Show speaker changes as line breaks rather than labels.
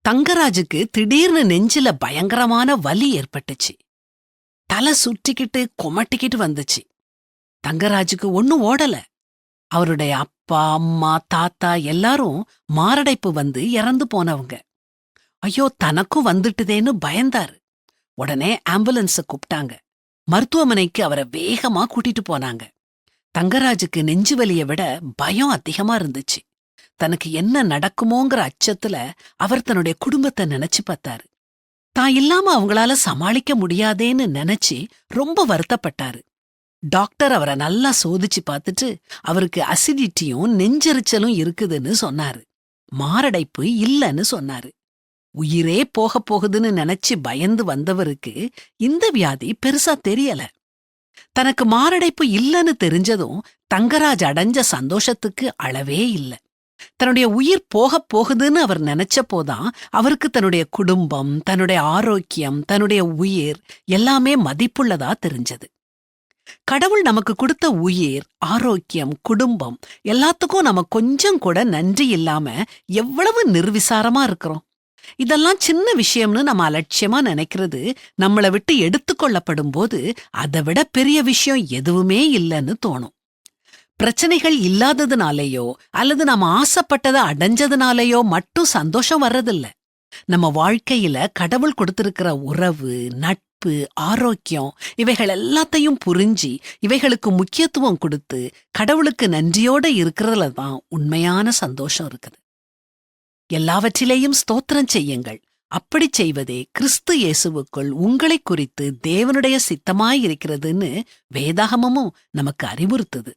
தங்கராஜுக்கு திடீர்னு நெஞ்சில பயங்கரமான வலி ஏற்பட்டுச்சு. தலை சுற்றிக்கிட்டு கொமட்டிக்கிட்டு வந்துச்சு. தங்கராஜுக்கு ஒண்ணும் ஓடல. அவருடைய அப்பா, அம்மா, தாத்தா எல்லாரும் மாரடைப்பு வந்து இறந்து போனவங்க. ஐயோ, தனக்கும் வந்துட்டுதேன்னு பயந்தாரு. உடனே ஆம்புலன்ஸ கூப்பிட்டாங்க. மருத்துவமனைக்கு அவரை வேகமா கூட்டிட்டு போனாங்க. தங்கராஜுக்கு நெஞ்சு வலிய விட பயம் அதிகமா இருந்துச்சு. தனக்கு என்ன நடக்குமோங்கிற அச்சத்துல அவர் தன்னுடைய குடும்பத்தை நினைச்சு பார்த்தாரு. தான் இல்லாம அவங்களால சமாளிக்க முடியாதேன்னு நினைச்சு ரொம்ப வருத்தப்பட்டாரு. டாக்டர் அவரை நல்லா சோதிச்சு பார்த்துட்டு அவருக்கு அசிடிட்டியும் நெஞ்செரிச்சலும் இருக்குதுன்னு சொன்னாரு. மாரடைப்பு இல்லன்னு சொன்னாரு. உயிரே போக போகுதுன்னு நினைச்சு பயந்து வந்தவருக்கு இந்த வியாதி பெருசா தெரியல. தனக்கு மாரடைப்பு இல்லன்னு தெரிஞ்சதும் தங்கராஜ் அடைஞ்ச சந்தோஷத்துக்கு அளவே இல்ல. தன்னுடைய உயிர் போக போகுதுன்னு அவர் நினைச்சப்போதான் அவருக்கு தன்னுடைய குடும்பம், தன்னுடைய ஆரோக்கியம், தன்னுடைய உயிர் எல்லாமே மதிப்புள்ளதா தெரிஞ்சது. கடவுள் நமக்கு கொடுத்த உயிர், ஆரோக்கியம், குடும்பம் எல்லாத்துக்கும் நம்ம கொஞ்சம் கூட நன்றி இல்லாம எவ்வளவு நிர்விசாரமா இருக்கிறோம். இதெல்லாம் சின்ன விஷயம்னு நம்ம அலட்சியமா நினைக்கிறது நம்மளை விட்டு எடுத்துக்கொள்ளப்படும் போது அதை விட பெரிய விஷயம் எதுவுமே இல்லைன்னு தோணும். பிரச்சனைகள் இல்லாததுனாலேயோ அல்லது நம்ம ஆசைப்பட்டதை அடைஞ்சதுனாலேயோ மட்டும் சந்தோஷம் வர்றதில்ல. நம்ம வாழ்க்கையில கடவுள் கொடுத்திருக்கிற உறவு, நட்பு, ஆரோக்கியம் இவைகள் எல்லாத்தையும் புரிஞ்சு இவைகளுக்கு முக்கியத்துவம் கொடுத்து கடவுளுக்கு நன்றியோட இருக்கிறதுல தான் உண்மையான சந்தோஷம் இருக்குது. எல்லாவற்றிலேயும் ஸ்தோத்திரம் செய்யுங்கள். அப்படி செய்வதே கிறிஸ்து இயேசுவுக்குள் உங்களை குறித்து தேவனுடைய சித்தமாயிருக்கிறதுன்னு வேதாகமமும் நமக்கு அறிவுறுத்துது.